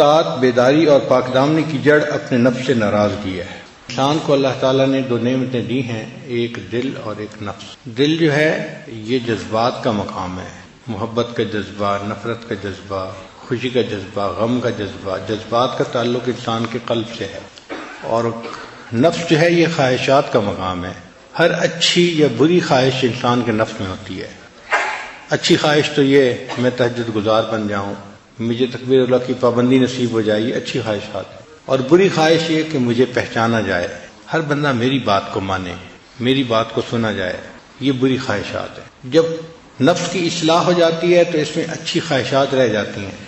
ساتھ بیداری اور پاکدامنی کی جڑ اپنے نفس سے ناراضگی ہے۔ انسان کو اللہ تعالیٰ نے دو نعمتیں دی ہیں، ایک دل اور ایک نفس۔ دل جو ہے یہ جذبات کا مقام ہے، محبت کا جذبہ، نفرت کا جذبہ، خوشی کا جذبہ، غم کا جذبہ۔ جذبات کا تعلق انسان کے قلب سے ہے، اور نفس جو ہے یہ خواہشات کا مقام ہے۔ ہر اچھی یا بری خواہش انسان کے نفس میں ہوتی ہے۔ اچھی خواہش تو یہ میں تہجد گزار بن جاؤں، مجھے تکبیر اللہ کی پابندی نصیب ہو جائے، یہ اچھی خواہشات ہے۔ اور بری خواہش یہ کہ مجھے پہچانا جائے، ہر بندہ میری بات کو مانے، میری بات کو سنا جائے، یہ بری خواہشات ہے۔ جب نفس کی اصلاح ہو جاتی ہے تو اس میں اچھی خواہشات رہ جاتی ہیں،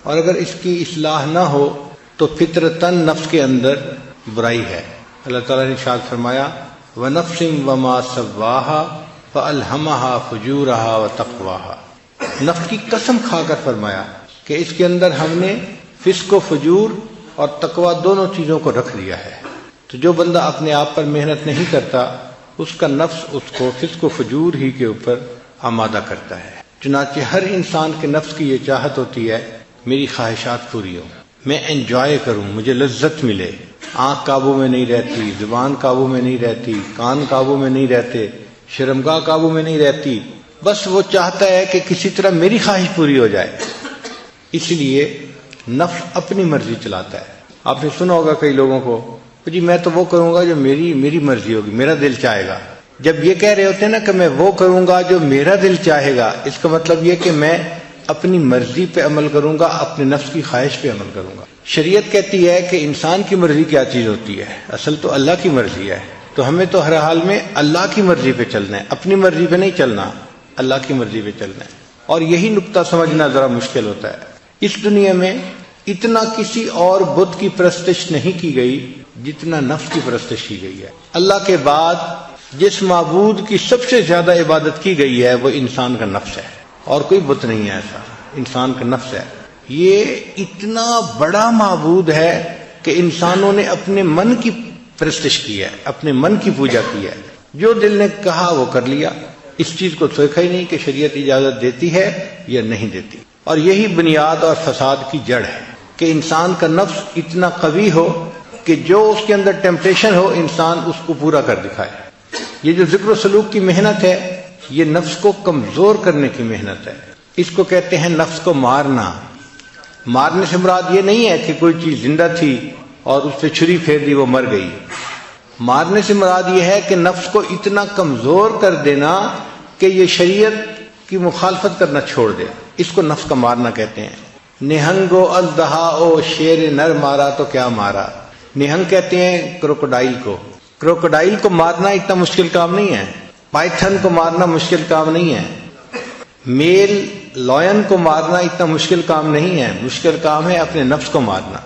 اور اگر اس کی اصلاح نہ ہو تو فطرتاً نفس کے اندر برائی ہے۔ اللہ تعالیٰ نے ارشاد فرمایا وَنَفْسٍ وَمَا سَوَّاهَا فَأَلْهَمَهَا فُجُورَهَا وَتَقْوَاهَا۔ نفس کی قسم کھا کر فرمایا کہ اس کے اندر ہم نے فسق و فجور اور تقوی دونوں چیزوں کو رکھ دیا ہے۔ تو جو بندہ اپنے آپ پر محنت نہیں کرتا، اس کا نفس اس کو فسق و فجور ہی کے اوپر آمادہ کرتا ہے۔ چنانچہ ہر انسان کے نفس کی یہ چاہت ہوتی ہے میری خواہشات پوری ہوں، میں انجوائے کروں، مجھے لذت ملے۔ آنکھ قابو میں نہیں رہتی، زبان قابو میں نہیں رہتی، کان قابو میں نہیں رہتے، شرمگاہ قابو میں نہیں رہتی، بس وہ چاہتا ہے کہ کسی طرح میری خواہش پوری ہو جائے۔ اس لیے نفس اپنی مرضی چلاتا ہے۔ آپ نے سنا ہوگا کئی لوگوں کو جی میں تو وہ کروں گا جو میری مرضی ہوگی، میرا دل چاہے گا۔ جب یہ کہہ رہے ہوتے ہیں نا کہ میں وہ کروں گا جو میرا دل چاہے گا، اس کا مطلب یہ کہ میں اپنی مرضی پہ عمل کروں گا، اپنے نفس کی خواہش پہ عمل کروں گا۔ شریعت کہتی ہے کہ انسان کی مرضی کیا چیز ہوتی ہے، اصل تو اللہ کی مرضی ہے، تو ہمیں تو ہر حال میں اللہ کی مرضی پہ چلنا ہے، اپنی مرضی پہ نہیں چلنا، اللہ کی مرضی پہ چلنا ہے۔ اور یہی نقطہ سمجھنا ذرا مشکل ہوتا ہے۔ اس دنیا میں اتنا کسی اور بت کی پرستش نہیں کی گئی جتنا نفس کی پرستش کی گئی ہے۔ اللہ کے بعد جس معبود کی سب سے زیادہ عبادت کی گئی ہے وہ انسان کا نفس ہے، اور کوئی بت نہیں ہے ایسا، انسان کا نفس ہے۔ یہ اتنا بڑا معبود ہے کہ انسانوں نے اپنے من کی پرستش کی ہے، اپنے من کی پوجا کی ہے، جو دل نے کہا وہ کر لیا۔ اس چیز کو دیکھا ہی نہیں کہ شریعت اجازت دیتی ہے یا نہیں دیتی۔ اور یہی بنیاد اور فساد کی جڑ ہے کہ انسان کا نفس اتنا قوی ہو کہ جو اس کے اندر ٹیمپٹیشن ہو انسان اس کو پورا کر دکھائے۔ یہ جو ذکر و سلوک کی محنت ہے یہ نفس کو کمزور کرنے کی محنت ہے۔ اس کو کہتے ہیں نفس کو مارنا۔ مارنے سے مراد یہ نہیں ہے کہ کوئی چیز زندہ تھی اور اس پہ چھری پھیر دی وہ مر گئی۔ مارنے سے مراد یہ ہے کہ نفس کو اتنا کمزور کر دینا کہ یہ شریعت کی مخالفت کرنا چھوڑ دے، اس کو نفس کا مارنا کہتے ہیں۔ نہنگو اژدہا او شیر نر مارا تو کیا مارا۔ نہنگ کہتے ہیں کروکوڈائل کو۔ کروکوڈائل کو مارنا اتنا مشکل کام نہیں ہے، پائتھن کو مارنا مشکل کام نہیں ہے، میل لائن کو مارنا اتنا مشکل کام نہیں ہے، مشکل کام ہے اپنے نفس کو مارنا۔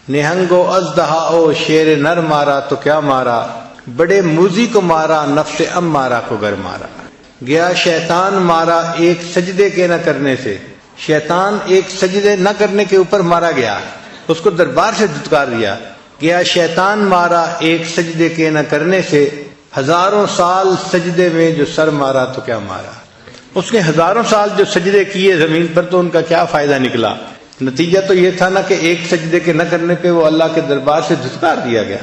نہنگو اژدہا او شیر نر مارا تو کیا مارا، بڑے موذی کو مارا نفس امارہ کو گر مارا۔ گیا شیطان مارا ایک سجدے کے نہ کرنے سے، شیطان ایک سجدے نہ کرنے کے اوپر مارا گیا، اس کو دربار سے دھتکار دیا۔ گیا شیطان مارا ایک سجدے کے نہ کرنے سے، ہزاروں سال سجدے میں جو سر مارا تو کیا مارا۔ اس نے ہزاروں سال جو سجدے کیے زمین پر تو ان کا کیا فائدہ نکلا، نتیجہ تو یہ تھا نا کہ ایک سجدے کے نہ کرنے پہ وہ اللہ کے دربار سے دھتکار دیا گیا۔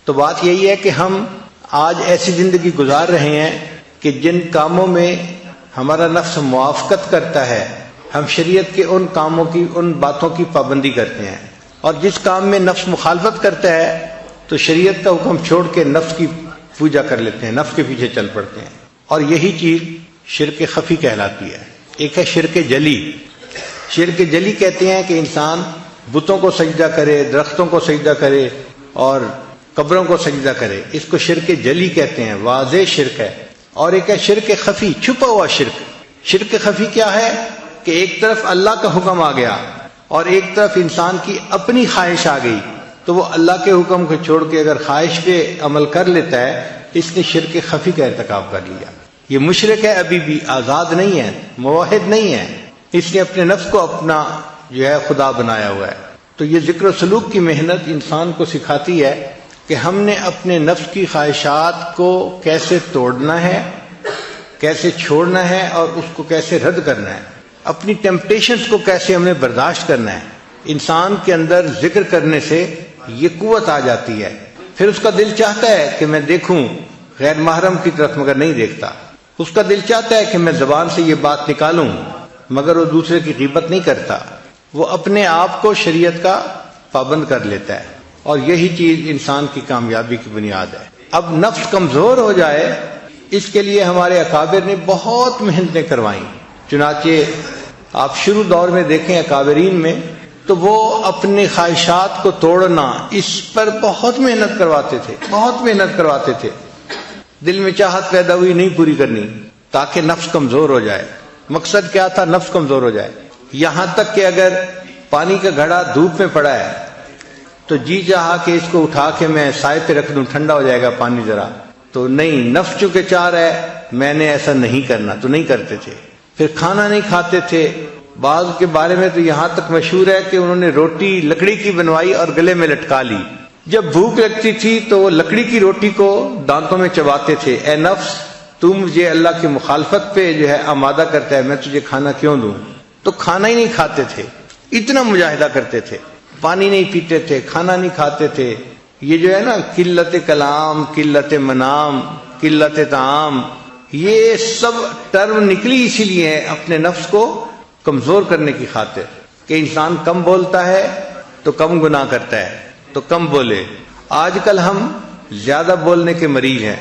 تو بات یہی ہے کہ ہم آج ایسی زندگی گزار رہے ہیں کہ جن کاموں میں ہمارا نفس موافقت کرتا ہے ہم شریعت کے ان کاموں کی، ان باتوں کی پابندی کرتے ہیں، اور جس کام میں نفس مخالفت کرتا ہے تو شریعت کا حکم چھوڑ کے نفس کی پوجا کر لیتے ہیں، نفس کے پیچھے چل پڑتے ہیں۔ اور یہی چیز شرک خفی کہلاتی ہے۔ ایک ہے شرک جلی۔ شرک جلی کہتے ہیں کہ انسان بتوں کو سجدہ کرے، درختوں کو سجدہ کرے اور قبروں کو سجدہ کرے، اس کو شرک جلی کہتے ہیں، واضح شرک ہے۔ اور ایک ہے شرک خفی، چھپا ہوا شرک۔ شرک خفی کیا ہے کہ ایک طرف اللہ کا حکم آ گیا اور ایک طرف انسان کی اپنی خواہش آ گئی، تو وہ اللہ کے حکم کو چھوڑ کے اگر خواہش پہ عمل کر لیتا ہے اس نے شرک خفی کا ارتکاب کر لیا۔ یہ مشرک ہے، ابھی بھی آزاد نہیں ہے، موحد نہیں ہے، اس نے اپنے نفس کو اپنا جو ہے خدا بنایا ہوا ہے۔ تو یہ ذکر و سلوک کی محنت انسان کو سکھاتی ہے کہ ہم نے اپنے نفس کی خواہشات کو کیسے توڑنا ہے، کیسے چھوڑنا ہے اور اس کو کیسے رد کرنا ہے، اپنی ٹیمپٹیشنز کو کیسے ہمیں برداشت کرنا ہے۔ انسان کے اندر ذکر کرنے سے یہ قوت آ جاتی ہے، پھر اس کا دل چاہتا ہے کہ میں دیکھوں غیر محرم کی طرف، مگر نہیں دیکھتا۔ اس کا دل چاہتا ہے کہ میں زبان سے یہ بات نکالوں، مگر وہ دوسرے کی غیبت نہیں کرتا، وہ اپنے آپ کو شریعت کا پابند کر لیتا ہے، اور یہی چیز انسان کی کامیابی کی بنیاد ہے۔ اب نفس کمزور ہو جائے، اس کے لیے ہمارے اکابر نے بہت محنتیں کروائیں۔ چنانچہ آپ شروع دور میں دیکھیں اکابرین میں، تو وہ اپنی خواہشات کو توڑنا اس پر بہت محنت کرواتے تھے، بہت محنت کرواتے تھے۔ دل میں چاہت پیدا ہوئی نہیں پوری کرنی، تاکہ نفس کمزور ہو جائے۔ مقصد کیا تھا؟ نفس کمزور ہو جائے۔ یہاں تک کہ اگر پانی کا گھڑا دھوپ میں پڑا ہے تو جی چاہا کہ اس کو اٹھا کے میں سائے پہ رکھ دوں، ٹھنڈا ہو جائے گا پانی ذرا، تو نہیں، نفس چونکہ چاہ رہا ہے میں نے ایسا نہیں کرنا، تو نہیں کرتے تھے۔ پھر کھانا نہیں کھاتے تھے۔ بعض کے بارے میں تو یہاں تک مشہور ہے کہ انہوں نے روٹی لکڑی کی بنوائی اور گلے میں لٹکا لی۔ جب بھوک لگتی تھی تو وہ لکڑی کی روٹی کو دانتوں میں چباتے تھے۔ اے نفس، تو مجھے اللہ کی مخالفت پہ جو ہے آمادہ کرتا ہے، میں تجھے کھانا کیوں دوں؟ تو کھانا ہی نہیں کھاتے تھے، اتنا مجاہدہ کرتے تھے، پانی نہیں پیتے تھے، کھانا نہیں کھاتے تھے۔ یہ جو ہے نا قلت کلام، قلت منام، قلت طعام، یہ سب ٹرم نکلی اسی لیے ہے اپنے نفس کو کمزور کرنے کی خاطر، کہ انسان کم بولتا ہے تو کم گناہ کرتا ہے، تو کم بولے۔ آج کل ہم زیادہ بولنے کے مریض ہیں،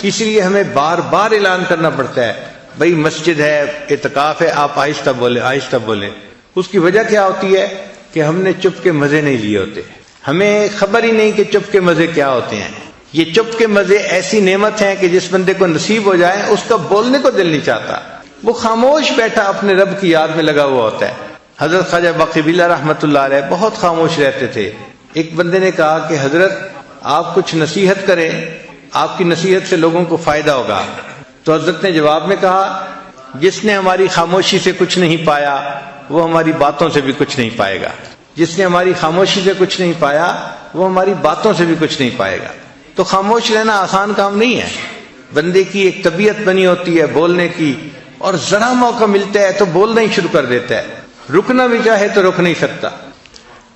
اس لیے ہمیں بار بار اعلان کرنا پڑتا ہے، بھئی مسجد ہے، اعتکاف ہے، آپ آہستہ بولیں، آہستہ بولیں۔ اس کی وجہ کیا ہوتی ہے کہ ہم نے چپ کے مزے نہیں لیے ہوتے، ہمیں خبر ہی نہیں کہ چپ کے مزے کیا ہوتے ہیں۔ یہ چپ کے مزے ایسی نعمت ہیں کہ جس بندے کو نصیب ہو جائے اس کا بولنے کو دل نہیں چاہتا، وہ خاموش بیٹھا اپنے رب کی یاد میں لگا ہوا ہوتا ہے۔ حضرت خواجہ باقی باللہ رحمۃ اللہ علیہ بہت خاموش رہتے تھے۔ ایک بندے نے کہا کہ حضرت آپ کچھ نصیحت کریں، آپ کی نصیحت سے لوگوں کو فائدہ ہوگا۔ تو حضرت نے جواب میں کہا، جس نے ہماری خاموشی سے کچھ نہیں پایا وہ ہماری باتوں سے بھی کچھ نہیں پائے گا، جس نے ہماری خاموشی سے کچھ نہیں پایا وہ ہماری باتوں سے بھی کچھ نہیں پائے گا۔ تو خاموش رہنا آسان کام نہیں ہے، بندے کی ایک طبیعت بنی ہوتی ہے بولنے کی، اور ذرا موقع ملتا ہے تو بولنا ہی شروع کر دیتا ہے، رکنا بھی چاہے تو رک نہیں سکتا۔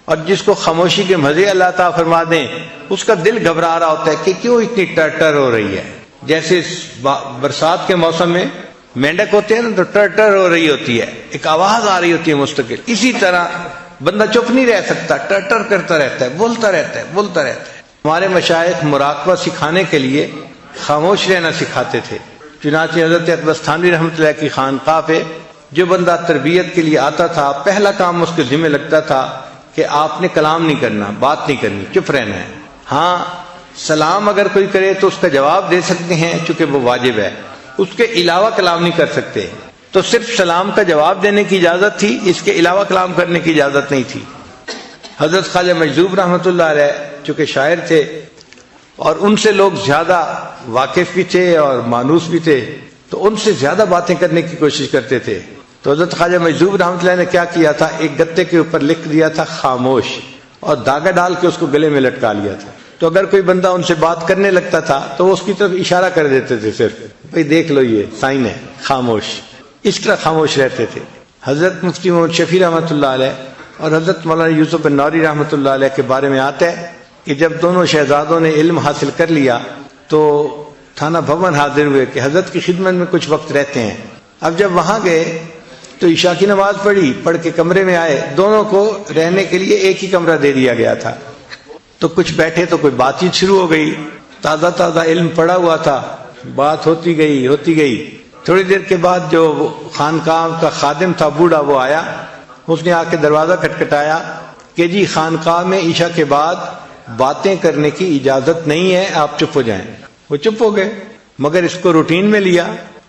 اور جس کو خاموشی کے مزے اللہ تعالیٰ فرما دیں، اس کا دل گھبرا رہا ہوتا ہے کہ کیوں اتنی ٹر ٹر ہو رہی ہے۔ جیسے برسات کے موسم میں مینڈک ہوتے ہیں نا، تو ٹر ٹر ہو رہی ہوتی ہے، ایک آواز آ رہی ہوتی ہے مستقل۔ اسی طرح بندہ چپ نہیں رہ سکتا، ٹر ٹر کرتا رہتا ہے، بولتا رہتا ہے، بولتا رہتا ہے۔ ہمارے مشائخ مراقبہ سکھانے کے لیے خاموش رہنا سکھاتے تھے۔ چنانچہ حضرت اقدس تھانوی رحمۃ اللہ کی خانقاہ پہ جو بندہ تربیت کے لیے آتا تھا، پہلا کام اس کے ذمہ لگتا تھا کہ آپ نے کلام نہیں کرنا، بات نہیں کرنی، چپ رہنا ہے۔ ہاں، سلام اگر کوئی کرے تو اس کا جواب دے سکتے ہیں چونکہ وہ واجب ہے، اس کے علاوہ کلام نہیں کر سکتے۔ تو صرف سلام کا جواب دینے کی اجازت تھی، اس کے علاوہ کلام کرنے کی اجازت نہیں تھی۔ حضرت خواجہ مجذوب رحمۃ اللہ علیہ چونکہ شاعر تھے اور ان سے لوگ زیادہ واقف بھی تھے اور مانوس بھی تھے، تو ان سے زیادہ باتیں کرنے کی کوشش کرتے تھے۔ تو حضرت خواجہ مجذوب رحمۃ اللہ نے کیا کیا تھا، ایک گتے کے اوپر لکھ دیا تھا خاموش، اور دھاگا ڈال کے اس کو گلے میں لٹکا لیا تھا۔ تو اگر کوئی بندہ ان سے بات کرنے لگتا تھا تو وہ اس کی طرف اشارہ کر دیتے تھے، صرف بھئی دیکھ لو یہ سائن ہے، خاموش۔ اس طرح خاموش رہتے تھے۔ حضرت مفتی محمد شفیع رحمۃ اللہ علیہ اور حضرت مولانا یوسف بن نوری رحمۃ اللہ علیہ کے بارے میں آتا ہے کہ جب دونوں شہزادوں نے علم حاصل کر لیا تو تھانہ بھون حاضر ہوئے کہ حضرت کی خدمت میں کچھ وقت رہتے ہیں۔ اب جب وہاں گئے تو عشاء کی نماز پڑھ کے کمرے میں آئے، دونوں کو رہنے کے لیے ایک ہی کمرہ دے دیا گیا تھا۔ تو کچھ بیٹھے تو کوئی بات چیت شروع ہو گئی، تازہ علم پڑا ہوا تھا، بات ہوتی گئی۔ تھوڑی دیر کے بعد جو خانقاہ کا خادم تھا بوڑھا، وہ آیا، اس نے آ کے دروازہ کھٹکھٹایا کہ جی خانقاہ میں عشاء کے بعد باتیں کرنے کی اجازت نہیں ہے، آپ چپ ہو جائیں۔ وہ چپ ہو گئے، مگر اس کو روٹین میں لیا،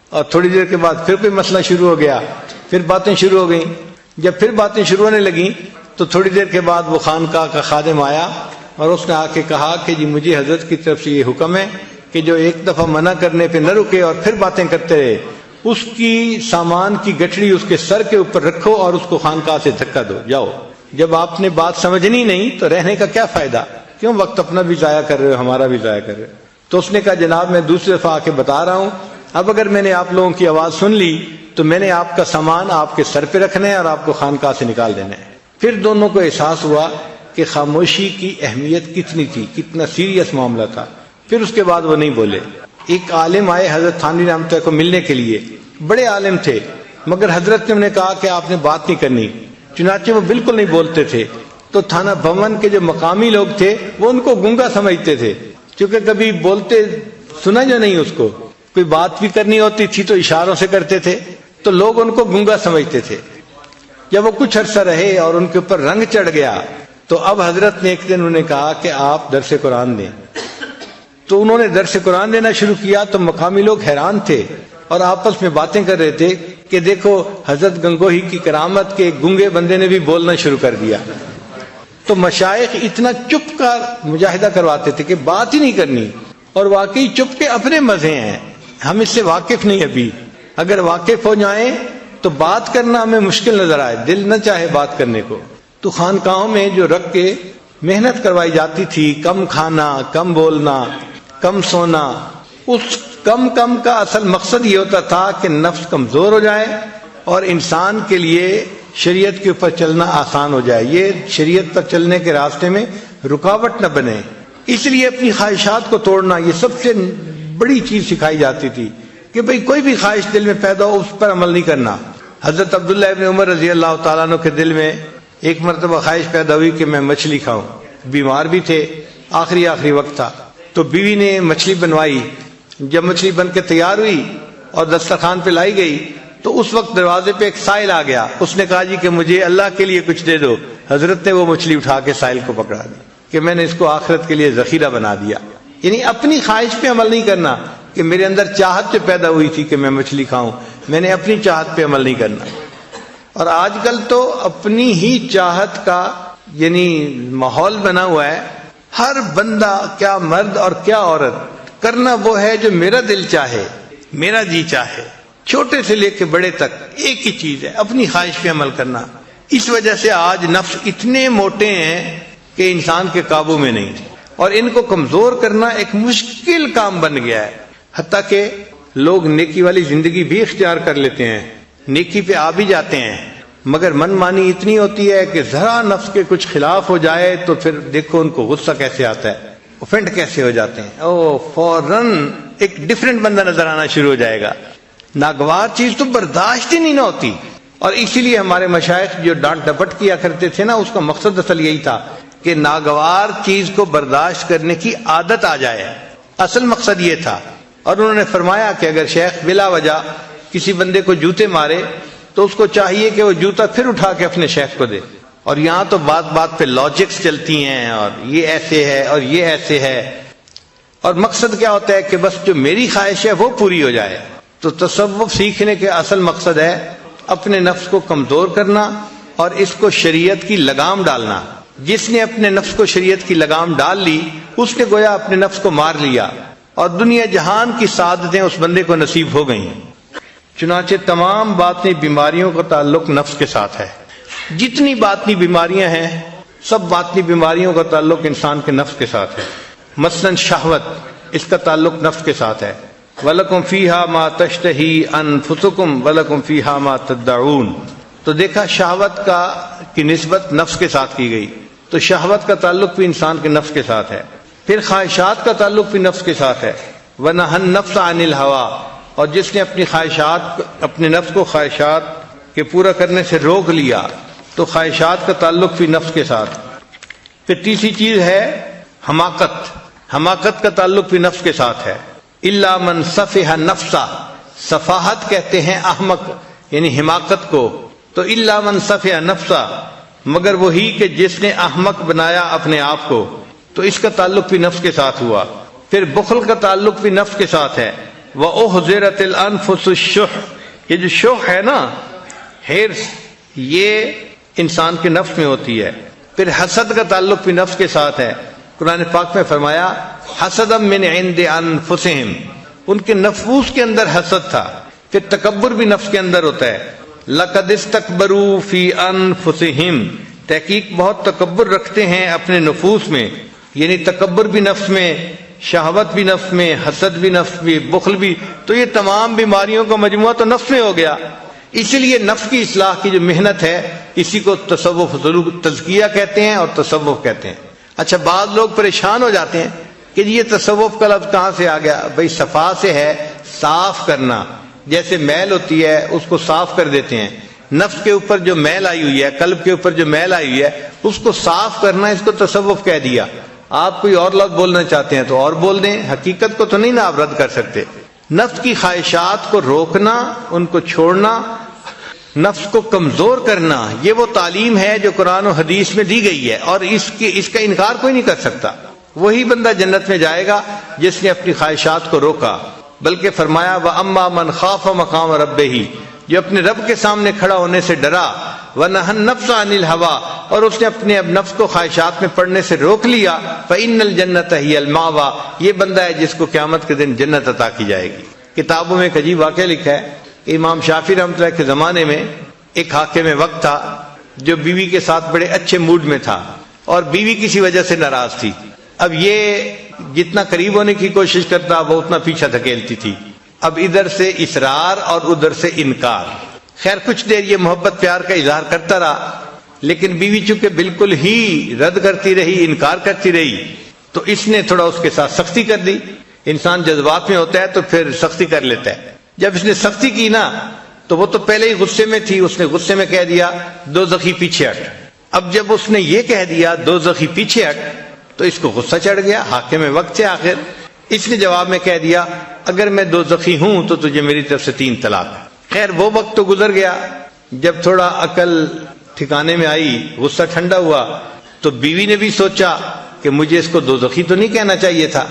اور تھوڑی دیر کے بعد پھر کوئی مسئلہ شروع ہو گیا، پھر باتیں شروع ہو گئیں۔ جب پھر باتیں شروع ہونے لگیں تو تھوڑی دیر کے بعد وہ خانقاہ کا خادم آیا اور اس نے آ کے کہا کہ جی مجھے حضرت کی طرف سے یہ حکم ہے کہ جو ایک دفعہ منع کرنے پہ نہ رکے اور پھر باتیں کرتے رہے، اس کی سامان کی گٹھڑی اس کے سر کے اوپر رکھو اور اس کو خانقاہ سے دھکا دو، جاؤ۔ جب آپ نے بات سمجھنی نہیں تو رہنے کا کیا فائدہ، کیوں وقت اپنا بھی ضائع کر رہے ہو، ہمارا بھی ضائع کر رہے ہو۔ تو اس نے کہا جناب میں دوسری دفعہ آ کے بتا رہا ہوں، اب اگر میں نے آپ لوگوں کی آواز سن لی تو میں نے آپ کا سامان آپ کے سر پہ رکھنا ہے اور آپ کو خانقاہ سے نکال دینا ہے۔ پھر دونوں کو احساس ہوا کہ خاموشی کی اہمیت کتنی تھی، کتنا سیریس معاملہ تھا. پھر اس کے بعد وہ نہیں بولے. ایک عالم آئے حضرت تھانوی رحمۃ اللہ کو ملنے کے لیے، بڑے عالم تھے، مگر حضرت نے انہیں کہا کہ آپ نے بات نہیں کرنی. چنانچہ وہ بالکل نہیں بولتے تھے. تو تھانہ بھون کے جو مقامی لوگ تھے وہ ان کو گونگا سمجھتے تھے، چونکہ کبھی بولتے سنا جو نہیں، اس کو کوئی بات بھی کرنی ہوتی تھی تو اشاروں سے کرتے تھے، تو لوگ ان کو گونگا سمجھتے تھے. جب وہ کچھ عرصہ رہے اور ان کے اوپر رنگ چڑھ گیا تو اب حضرت نے ایک دن انہیں کہا کہ آپ درس قرآن دیں. تو انہوں نے درس قرآن دینا شروع کیا تو مقامی لوگ حیران تھے اور آپس میں باتیں کر رہے تھے کہ دیکھو حضرت گنگوہی کی کرامت کے گنگے بندے نے بھی بولنا شروع کر دیا. تو مشائخ اتنا چپ کا مجاہدہ کرواتے تھے کہ بات ہی نہیں کرنی، اور واقعی چپ کے اپنے مزے ہیں، ہم اس سے واقف نہیں. ابھی اگر واقف ہو جائیں تو بات کرنا ہمیں مشکل نظر آئے، دل نہ چاہے بات کرنے کو. تو خانقاہوں میں جو رکھ کے محنت کروائی جاتی تھی، کم کھانا، کم بولنا، کم سونا، اس کم کا اصل مقصد یہ ہوتا تھا کہ نفس کمزور ہو جائے اور انسان کے لیے شریعت کے اوپر چلنا آسان ہو جائے، یہ شریعت پر چلنے کے راستے میں رکاوٹ نہ بنے. اس لیے اپنی خواہشات کو توڑنا یہ سب سے بڑی چیز سکھائی جاتی تھی کہ بھئی کوئی بھی خواہش دل میں پیدا ہو اس پر عمل نہیں کرنا. حضرت عبداللہ ابن عمر رضی اللہ تعالیٰ عنہ کے دل میں ایک مرتبہ خواہش پیدا ہوئی کہ میں مچھلی کھاؤں. بیمار بھی تھے، آخری وقت تھا. تو بیوی نے مچھلی بنوائی. جب مچھلی بن کے تیار ہوئی اور دسترخوان پہ لائی گئی تو اس وقت دروازے پہ ایک سائل آ گیا. اس نے کہا جی کہ مجھے اللہ کے لیے کچھ دے دو. حضرت نے وہ مچھلی اٹھا کے سائل کو پکڑا دی کہ میں نے اس کو آخرت کے لیے ذخیرہ بنا دیا. یعنی اپنی خواہش پہ عمل نہیں کرنا کہ میرے اندر چاہت جو پیدا ہوئی تھی کہ میں مچھلی کھاؤں، میں نے اپنی چاہت پہ عمل نہیں کرنا. اور آج کل تو اپنی ہی چاہت کا یعنی ماحول بنا ہوا ہے. ہر بندہ، کیا مرد اور کیا عورت، کرنا وہ ہے جو میرا دل چاہے، میرا جی چاہے. چھوٹے سے لے کے بڑے تک ایک ہی چیز ہے، اپنی خواہش پہ عمل کرنا. اس وجہ سے آج نفس اتنے موٹے ہیں کہ انسان کے قابو میں نہیں، اور ان کو کمزور کرنا ایک مشکل کام بن گیا ہے. حتیٰ کہ لوگ نیکی والی زندگی بھی اختیار کر لیتے ہیں، نیکی پہ آ بھی جاتے ہیں، مگر من مانی اتنی ہوتی ہے کہ ذرا نفس کے کچھ خلاف ہو جائے تو پھر دیکھو ان کو غصہ کیسے آتا ہے، اوفینڈ کیسے ہو جاتے ہیں. فوراً ایک ڈیفرنٹ بندہ نظر آنا شروع ہو جائے گا. ناگوار چیز تو برداشت ہی نہیں نہ ہوتی. اور اسی لیے ہمارے مشائخ جو ڈانٹ ڈپٹ کیا کرتے تھے نا، اس کا مقصد اصل یہی تھا کہ ناگوار چیز کو برداشت کرنے کی عادت آ جائے. اصل مقصد یہ تھا. اور انہوں نے فرمایا کہ اگر شیخ بلا وجہ کسی بندے کو جوتے مارے تو اس کو چاہیے کہ وہ جوتا پھر اٹھا کے اپنے شیخ کو دے. اور یہاں تو بات پہ لاجکس چلتی ہیں، اور یہ ایسے ہے اور یہ ایسے ہے. اور مقصد کیا ہوتا ہے کہ بس جو میری خواہش ہے وہ پوری ہو جائے. تو تصوف سیکھنے کے اصل مقصد ہے اپنے نفس کو کمزور کرنا اور اس کو شریعت کی لگام ڈالنا. جس نے اپنے نفس کو شریعت کی لگام ڈال لی اس نے گویا اپنے نفس کو مار لیا، اور دنیا جہان کی سعادتیں اس بندے کو نصیب ہو گئیں. چنانچہ تمام باطنی بیماریوں کا تعلق نفس کے ساتھ ہے. جتنی باطنی بیماریاں ہیں سب باطنی بیماریوں کا تعلق انسان کے نفس کے ساتھ ہے. مثلا شہوت، اس کا تعلق نفس کے ساتھ ہے. وَلَكُمْ فِيهَا مَا تَشْتَهِي أَنفُسُكُمْ وَلَكُمْ فِيهَا مَا تَدَّعُونَ. تو دیکھا شہوت کی نسبت نفس کے ساتھ کی گئی، تو شہوت کا تعلق بھی انسان کے نفس کے ساتھ ہے. پھر خواہشات کا تعلق بھی نفس کے ساتھ ہے. وَنَهَى النَّفْسَ عَنِ الْهَوَىٰ، اور جس نے اپنی خواہشات، اپنے نفس کو خواہشات کے پورا کرنے سے روک لیا تو خواہشات کا تعلق بھی نفس کے ساتھ. پھر تیسری چیز ہے حماقت. حماقت کا تعلق بھی نفس کے ساتھ ہے. الا من صفح نفسا، صفاحت کہتے ہیں احمق یعنی حماقت کو. تو الا من صفح نفسا، مگر وہی کہ جس نے احمق بنایا اپنے آپ کو، تو اس کا تعلق بھی نفس کے ساتھ ہوا. پھر بخل کا تعلق بھی نفس کے ساتھ ہے. وَأُحْضِرَتِ الْأَنفُسُ الشُّحَّ، یہ جو شح ہے نا، ہرس، یہ انسان کے نفس میں ہوتی ہے. پھر حسد کا تعلق بھی نفس کے ساتھ ہے. قرآن پاک میں فرمایا حسدا من عند انفسہم، ان کے نفوس کے اندر حسد تھا. پھر تکبر بھی نفس کے اندر ہوتا ہے. لقد استکبروا فی انفسہم، تحقیق بہت تکبر رکھتے ہیں اپنے نفوس میں. یعنی تکبر بھی نفس میں، شہوت بھی نفس میں، حسد بھی نفس میں، بخل بھی. تو یہ تمام بیماریوں کا مجموعہ تو نفس میں ہو گیا. اسی لیے نفس کی اصلاح کی جو محنت ہے اسی کو تصوف تزکیہ کہتے ہیں اور تصوف کہتے ہیں۔ اچھا، بعض لوگ پریشان ہو جاتے ہیں کہ یہ تصوف کا لفظ کہاں سے آ گیا؟ بھئی صفا سے ہے، صاف کرنا، جیسے میل ہوتی ہے اس کو صاف کر دیتے ہیں۔ نفس کے اوپر جو میل آئی ہوئی ہے، قلب کے اوپر جو میل آئی ہوئی ہے، اس کو صاف کرنا، اس کو تصوف کہہ دیا۔ آپ کوئی اور لفظ بولنا چاہتے ہیں تو اور بول دیں، حقیقت کو تو نہیں نا آپ رد کر سکتے۔ نفس کی خواہشات کو روکنا، ان کو چھوڑنا، نفس کو کمزور کرنا، یہ وہ تعلیم ہے جو قرآن و حدیث میں دی گئی ہے، اور اس کا انکار کوئی نہیں کر سکتا۔ وہی بندہ جنت میں جائے گا جس نے اپنی خواہشات کو روکا، بلکہ فرمایا وَأَمَّا مَنْ خَافَ مَقَامَ رَبِّهِ، جو اپنے رب کے سامنے کھڑا ہونے سے ڈرا، وَنَهَى النَّفْسَ عَنِ الْهَوَىٰ، اور اس نے اپنے نفس کو خواہشات میں پڑنے سے روک لیا، فَإِنَّ الْجَنَّةَ هِيَ الْمَأْوَىٰ، یہ بندہ ہے جس کو قیامت کے دن جنت عطا کی جائے گی۔ کتابوں میں ایک عجیب واقعہ لکھا ہے کہ امام شافعی رحمۃ اللہ کے زمانے میں ایک حاکم وقت تھا جو بیوی کے ساتھ بڑے اچھے موڈ میں تھا، اور بیوی کسی وجہ سے ناراض تھی۔ اب یہ جتنا قریب ہونے کی کوشش کرتا وہ اتنا پیچھے دھکیلتی تھی۔ اب ادھر سے اصرار اور ادھر سے انکار۔ خیر کچھ دیر یہ محبت پیار کا اظہار کرتا رہا، لیکن بیوی چونکہ بالکل ہی رد کرتی رہی، انکار کرتی رہی، تو اس نے تھوڑا اس کے ساتھ سختی کر دی۔ انسان جذبات میں ہوتا ہے تو پھر سختی کر لیتا ہے۔ جب اس نے سختی کی نا تو وہ تو پہلے ہی غصے میں تھی، اس نے غصے میں کہہ دیا دوزخی پیچھے ہٹ۔ اب جب اس نے یہ کہہ دیا دوزخی پیچھے ہٹ تو اس کو غصہ چڑھ گیا، حاکم وقت سے آخر۔ اس نے جواب میں کہہ دیا اگر میں دوزخی ہوں تو تجھے میری طرف سے 3 طلاق۔ خیر وہ وقت تو گزر گیا، جب تھوڑا عقل ٹھکانے میں آئی، غصہ ٹھنڈا ہوا، تو بیوی نے بھی سوچا کہ مجھے اس کو دوزخی تو نہیں کہنا چاہیے تھا،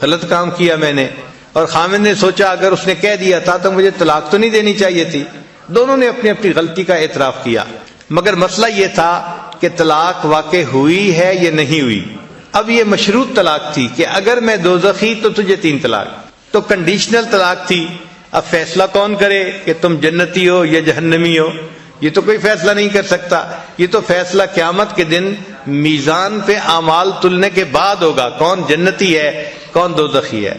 غلط کام کیا میں نے، اور خامد نے سوچا اگر اس نے کہہ دیا تھا تو مجھے طلاق تو نہیں دینی چاہیے تھی۔ دونوں نے اپنی اپنی غلطی کا اعتراف کیا، مگر مسئلہ یہ تھا کہ طلاق واقع ہوئی ہے یا نہیں ہوئی۔ اب یہ مشروط طلاق تھی کہ اگر میں دوزخی تو تجھے 3 طلاق، تو کنڈیشنل طلاق تھی۔ اب فیصلہ کون کرے کہ تم جنتی ہو یا جہنمی ہو؟ یہ تو کوئی فیصلہ نہیں کر سکتا، یہ تو فیصلہ قیامت کے دن میزان پہ اعمال تلنے کے بعد ہوگا، کون جنتی ہے کون دوزخی ہے،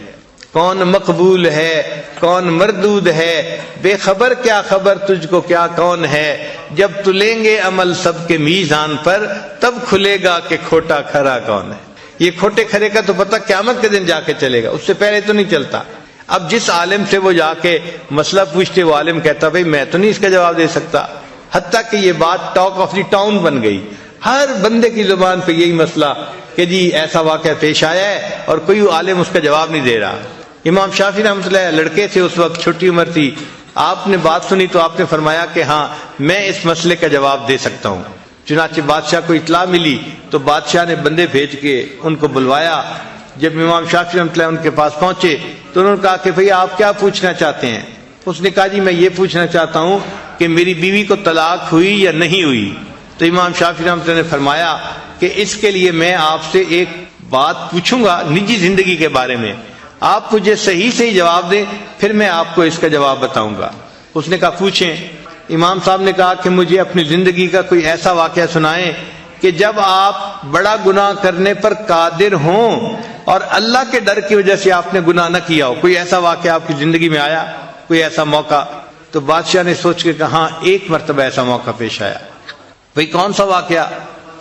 کون مقبول ہے کون مردود ہے۔ بے خبر کیا خبر تجھ کو کیا کون ہے، جب تلیں گے عمل سب کے میزان پر تب کھلے گا کہ کھوٹا کھرا کون ہے۔ یہ کھوٹے کھرے کا تو پتہ قیامت کے دن جا کے چلے گا، اس سے پہلے تو نہیں چلتا۔ اب جس عالم سے وہ جا کے مسئلہ پوچھتے وہ عالم کہتا بھئی میں تو نہیں اس کا جواب دے سکتا، حتیٰ کہ یہ بات ٹاک آف دی ٹاؤن بن گئی، ہر بندے کی زبان پہ یہی مسئلہ کہ جی ایسا واقعہ پیش آیا ہے اور کوئی عالم اس کا جواب نہیں دے رہا۔ امام شافعی رحمۃ اللہ لڑکے تھے، اس وقت چھوٹی عمر تھی، آپ نے بات سنی تو آپ نے فرمایا کہ ہاں میں اس مسئلے کا جواب دے سکتا ہوں۔ چنانچہ بادشاہ کو اطلاع ملی تو بادشاہ نے بندے بھیج کے ان کو بلوایا۔ جب امام شافعی رحمۃ اللہ ان کے پاس پہنچے تو انہوں نے کہا کہ بھئی آپ کیا پوچھنا چاہتے ہیں؟ اس نے کہا جی میں یہ پوچھنا چاہتا ہوں کہ میری بیوی کو طلاق ہوئی یا نہیں ہوئی؟ تو امام شافعی رحمۃ اللہ نے فرمایا کہ اس کے لیے میں آپ سے ایک بات پوچھوں گا نجی زندگی کے بارے میں، آپ مجھے صحیح جواب دیں پھر میں آپ کو اس کا جواب بتاؤں گا۔ اس نے کہا پوچھیں۔ امام صاحب نے کہا کہ مجھے اپنی زندگی کا کوئی ایسا واقعہ سنائیں کہ جب آپ بڑا گناہ کرنے پر قادر ہوں اور اللہ کے ڈر کی وجہ سے آپ نے گناہ نہ کیا ہو، کوئی ایسا واقعہ آپ کی زندگی میں آیا، کوئی ایسا موقع؟ تو بادشاہ نے سوچ کے کہا ہاں ایک مرتبہ ایسا موقع پیش آیا۔ بھئی کون سا واقعہ؟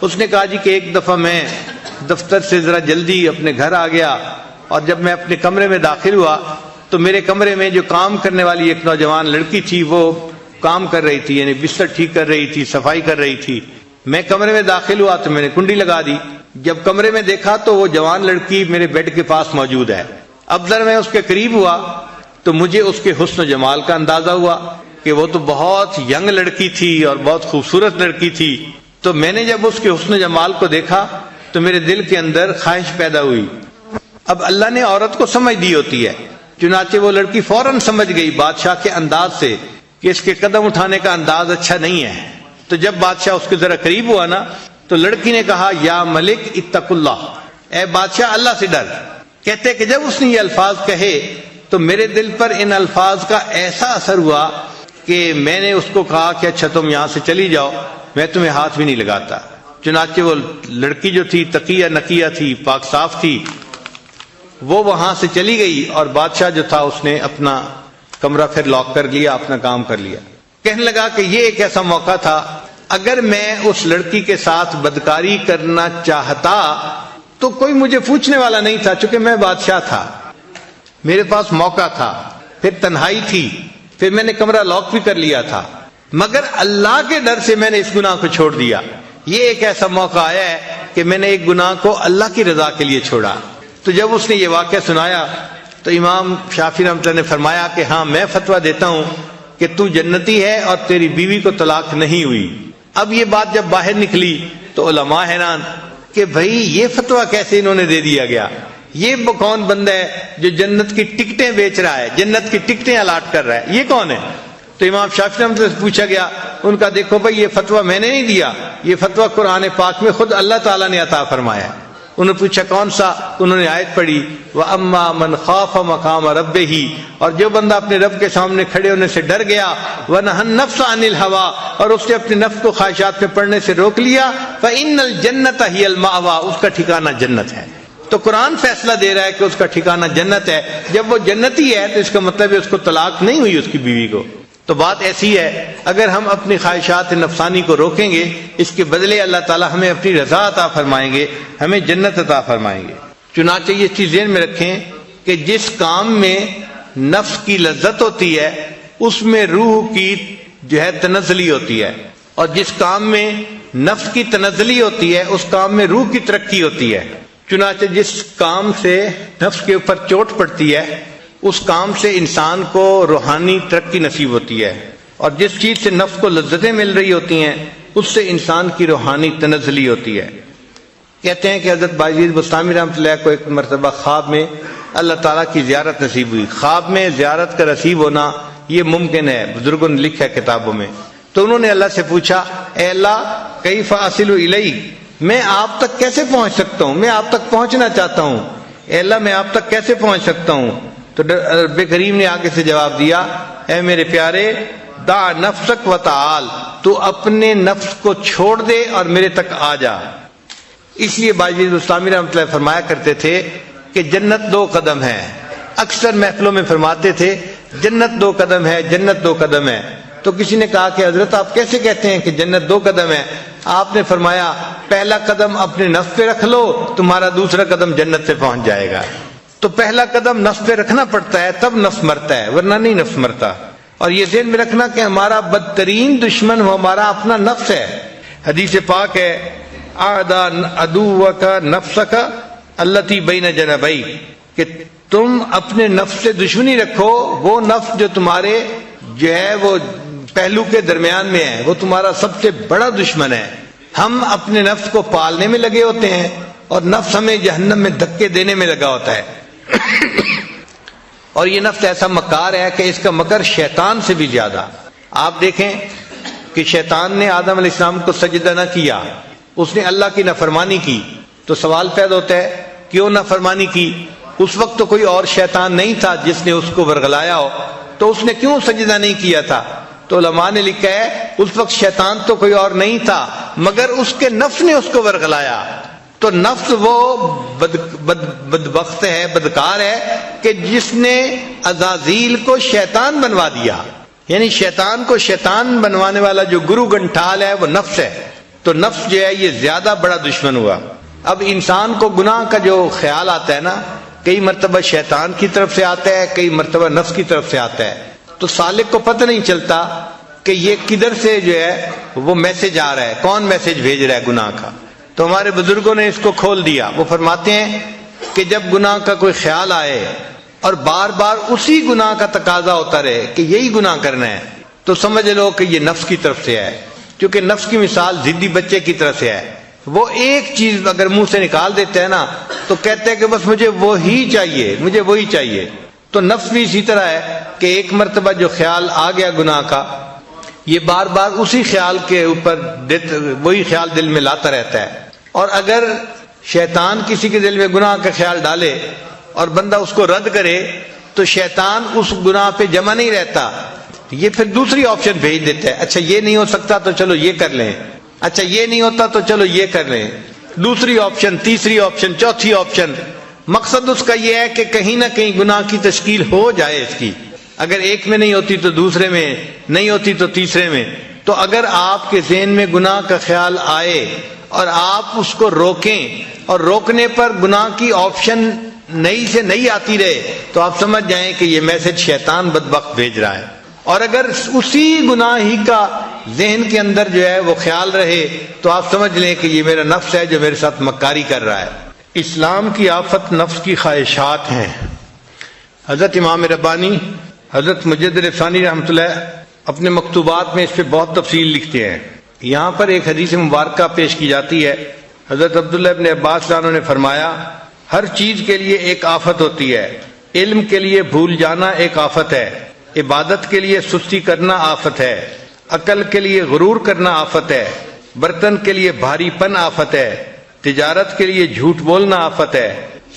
اس نے کہا جی کہ ایک دفعہ میں دفتر سے ذرا جلدی اپنے گھر آ گیا، اور جب میں اپنے کمرے میں داخل ہوا تو میرے کمرے میں جو کام کرنے والی ایک نوجوان لڑکی تھی وہ کام کر رہی تھی، یعنی بستر ٹھیک کر رہی تھی، صفائی کر رہی تھی۔ میں کمرے میں داخل ہوا تو میں نے کنڈی لگا دی، جب کمرے میں دیکھا تو وہ جوان لڑکی میرے بیڈ کے پاس موجود ہے۔ اب ذرا میں اس کے قریب ہوا تو مجھے اس کے حسن و جمال کا اندازہ ہوا کہ وہ تو بہت ینگ لڑکی تھی اور بہت خوبصورت لڑکی تھی۔ تو میں نے جب اس کے حسن و جمال کو دیکھا تو میرے دل کے اندر خواہش پیدا ہوئی۔ اب اللہ نے عورت کو سمجھ دی ہوتی ہے، چنانچہ وہ لڑکی فوراً سمجھ گئی بادشاہ کے انداز سے کہ اس کے قدم اٹھانے کا انداز اچھا نہیں ہے۔ تو جب بادشاہ اس کے ذرا قریب ہوا نا تو لڑکی نے کہا یا ملک اتق اللہ، اے بادشاہ اللہ سے ڈر۔ کہتے کہ جب اس نے یہ الفاظ کہے تو میرے دل پر ان الفاظ کا ایسا اثر ہوا کہ میں نے اس کو کہا کہ اچھا تم یہاں سے چلی جاؤ، میں تمہیں ہاتھ بھی نہیں لگاتا۔ چنانچہ وہ لڑکی جو تھی تقیہ نقیہ تھی، پاک صاف تھی، وہ وہاں سے چلی گئی، اور بادشاہ جو تھا اس نے اپنا کمرہ پھر لاک کر لیا، اپنا کام کر لیا۔ کہنے لگا کہ یہ ایک ایسا موقع تھا، اگر میں اس لڑکی کے ساتھ بدکاری کرنا چاہتا تو کوئی مجھے پوچھنے والا نہیں تھا، چونکہ میں بادشاہ تھا، میرے پاس موقع تھا، پھر تنہائی تھی، پھر میں نے کمرہ لاک بھی کر لیا تھا، مگر اللہ کے ڈر سے میں نے اس گناہ کو چھوڑ دیا۔ یہ ایک ایسا موقع آیا ہے کہ میں نے ایک گناہ کو اللہ کی رضا کے لیے چھوڑا۔ تو جب اس نے یہ واقعہ سنایا تو امام شافعی رحمۃ اللہ نے فرمایا کہ ہاں میں فتویٰ دیتا ہوں کہ تو جنتی ہے اور تیری بیوی کو طلاق نہیں ہوئی۔ اب یہ بات جب باہر نکلی تو علماء حیران کہ بھئی یہ فتویٰ کیسے انہوں نے دے دیا گیا، یہ کون بندہ ہے جو جنت کی ٹکٹیں بیچ رہا ہے، جنت کی ٹکٹیں الاٹ کر رہا ہے، یہ کون ہے؟ تو امام شافعی رحمۃ اللہ سے پوچھا گیا، ان کا دیکھو بھائی یہ فتویٰ میں نے نہیں دیا، یہ فتویٰ قرآن پاک میں خود اللہ تعالیٰ نے عطا فرمایا ہے۔ انہوں نے پوچھا کون سا؟ انہوں نے آیت پڑھی وَأَمَّا مَنْ خَافَ مَقَامَ رَبِّهِ، اور جو بندہ اپنے رب کے سامنے کھڑے ہونے سے ڈر گیا، وَنَهَى النَّفْسَ عَنِ الْهَوَىٰ، اور اس نے اپنے نفس کو خواہشات میں پڑنے سے روک لیا، فَإِنَّ الْجَنَّةَ هِيَ الْمَأْوَىٰ، اس کا ٹھکانہ جنت ہے۔ تو قرآن فیصلہ دے رہا ہے کہ اس کا ٹھکانہ جنت ہے۔ جب وہ جنتی ہے تو اس کا مطلب ہے اس کو طلاق نہیں ہوئی اس کی بیوی کو۔ تو بات ایسی ہے، اگر ہم اپنی خواہشات نفسانی کو روکیں گے، اس کے بدلے اللہ تعالیٰ ہمیں اپنی رضا عطا فرمائیں گے، ہمیں جنت عطا فرمائیں گے۔ چنانچہ یہ چیز ذہن میں رکھیں کہ جس کام میں نفس کی لذت ہوتی ہے اس میں روح کی جو ہے تنزلی ہوتی ہے، اور جس کام میں نفس کی تنزلی ہوتی ہے اس کام میں روح کی ترقی ہوتی ہے۔ چنانچہ جس کام سے نفس کے اوپر چوٹ پڑتی ہے اس کام سے انسان کو روحانی ترقی نصیب ہوتی ہے، اور جس چیز سے نفس کو لذتیں مل رہی ہوتی ہیں اس سے انسان کی روحانی تنزلی ہوتی ہے۔ کہتے ہیں کہ حضرت بایزید بستامی رحمۃ اللہ کو ایک مرتبہ خواب میں اللہ تعالیٰ کی زیارت نصیب ہوئی۔ خواب میں زیارت کا نصیب ہونا یہ ممکن ہے، بزرگوں نے لکھا ہے کتابوں میں۔ تو انہوں نے اللہ سے پوچھا، اے اللہ کیف اصل الیک، میں آپ تک کیسے پہنچ سکتا ہوں، میں آپ تک پہنچنا چاہتا ہوں، اے اللہ میں آپ تک کیسے پہنچ سکتا ہوں؟ تو رب کریم نے آگے سے جواب دیا، اے میرے پیارے دع نفسک و تعال، تو اپنے نفس کو چھوڑ دے اور میرے تک آ جا۔ اس لیے بایزید بستامی رحمۃ اللہ فرمایا کرتے تھے کہ جنت 2 قدم ہے، اکثر محفلوں میں فرماتے تھے جنت 2 قدم ہے، جنت 2 قدم ہے۔ تو کسی نے کہا کہ حضرت آپ کیسے کہتے ہیں کہ جنت 2 قدم ہے؟ آپ نے فرمایا پہلا قدم اپنے نفس پہ رکھ لو، تمہارا دوسرا قدم جنت سے پہنچ جائے گا۔ تو پہلا قدم نفس پہ رکھنا پڑتا ہے تب نفس مرتا ہے، ورنہ نہیں نفس مرتا۔ اور یہ ذہن میں رکھنا کہ ہمارا بدترین دشمن ہمارا اپنا نفس ہے۔ حدیث پاک ہے اعداء عدوک نفسک التی بین جنبیک، کہ تم اپنے نفس سے دشمنی رکھو، وہ نفس جو تمہارے جو ہے وہ پہلو کے درمیان میں ہے، وہ تمہارا سب سے بڑا دشمن ہے۔ ہم اپنے نفس کو پالنے میں لگے ہوتے ہیں اور نفس ہمیں جہنم میں دھکے دینے میں لگا ہوتا ہے۔ اور یہ نفس ایسا مکار ہے کہ اس کا مکر شیطان سے بھی زیادہ۔ آپ دیکھیں کہ شیطان نے آدم علیہ السلام کو سجدہ نہ کیا، اس نے اللہ کی نافرمانی کی، تو سوال پیدا ہوتا ہے کیوں نافرمانی کی؟ اس وقت تو کوئی اور شیطان نہیں تھا جس نے اس کو ورغلایا ہو، تو اس نے کیوں سجدہ نہیں کیا تھا؟ تو علماء نے لکھا ہے اس وقت شیطان تو کوئی اور نہیں تھا مگر اس کے نفس نے اس کو ورغلایا۔ تو نفس وہ بدبخت ہے، بدکار ہے کہ جس نے عزازیل کو شیطان بنوا دیا، یعنی شیطان کو شیطان بنوانے والا جو گرو گنٹھال ہے وہ نفس ہے۔ تو نفس جو ہے یہ زیادہ بڑا دشمن ہوا۔ اب انسان کو گناہ کا جو خیال آتا ہے نا، کئی مرتبہ شیطان کی طرف سے آتا ہے، کئی مرتبہ نفس کی طرف سے آتا ہے، تو سالک کو پتہ نہیں چلتا کہ یہ کدھر سے جو ہے وہ میسج آ رہا ہے، کون میسج بھیج رہا ہے گناہ کا۔ تو ہمارے بزرگوں نے اس کو کھول دیا۔ وہ فرماتے ہیں کہ جب گناہ کا کوئی خیال آئے اور بار بار اسی گناہ کا تقاضا ہوتا رہے کہ یہی گناہ کرنا ہے، تو سمجھ لو کہ یہ نفس کی طرف سے ہے، کیونکہ نفس کی مثال ضدی بچے کی طرف سے ہے۔ وہ ایک چیز اگر منہ سے نکال دیتا ہے نا تو کہتے ہیں کہ بس مجھے وہی چاہیے، مجھے وہی چاہیے۔ تو نفس بھی اسی طرح ہے کہ ایک مرتبہ جو خیال آ گیا گناہ کا، یہ بار بار اسی خیال کے اوپر وہی خیال دل میں لاتا رہتا ہے۔ اور اگر شیطان کسی کے دل میں گناہ کا خیال ڈالے اور بندہ اس کو رد کرے تو شیطان اس گناہ پہ جمع نہیں رہتا، یہ پھر دوسری آپشن بھیج دیتا ہے، اچھا یہ نہیں ہو سکتا تو چلو یہ کر لیں، اچھا یہ نہیں ہوتا تو چلو یہ کر لیں، دوسری آپشن، تیسری آپشن، چوتھی آپشن۔ مقصد اس کا یہ ہے کہ کہیں نہ کہیں گناہ کی تشکیل ہو جائے اس کی۔ اگر ایک میں نہیں ہوتی تو دوسرے میں، نہیں ہوتی تو تیسرے میں. تو اگر آپ کے ذہن میں گناہ کا خیال آئے اور آپ اس کو روکیں اور روکنے پر گناہ کی آپشن نئی سے نئی آتی رہے تو آپ سمجھ جائیں کہ یہ میسج شیطان بدبخت بھیج رہا ہے. اور اگر اسی گناہ ہی کا ذہن کے اندر جو ہے وہ خیال رہے تو آپ سمجھ لیں کہ یہ میرا نفس ہے جو میرے ساتھ مکاری کر رہا ہے. اسلام کی آفت نفس کی خواہشات ہیں. حضرت امام ربانی حضرت مجدد ثانی رحمۃ اللہ اپنے مکتوبات میں اس پہ بہت تفصیل لکھتے ہیں. یہاں پر ایک حدیث مبارکہ پیش کی جاتی ہے. حضرت عبداللہ ابن عباس عنہ نے فرمایا ہر چیز کے لیے ایک آفت ہوتی ہے. علم کے لیے بھول جانا ایک آفت ہے، عبادت کے لیے سستی کرنا آفت ہے، عقل کے لیے غرور کرنا آفت ہے، برتن کے لیے بھاری پن آفت ہے، تجارت کے لیے جھوٹ بولنا آفت ہے،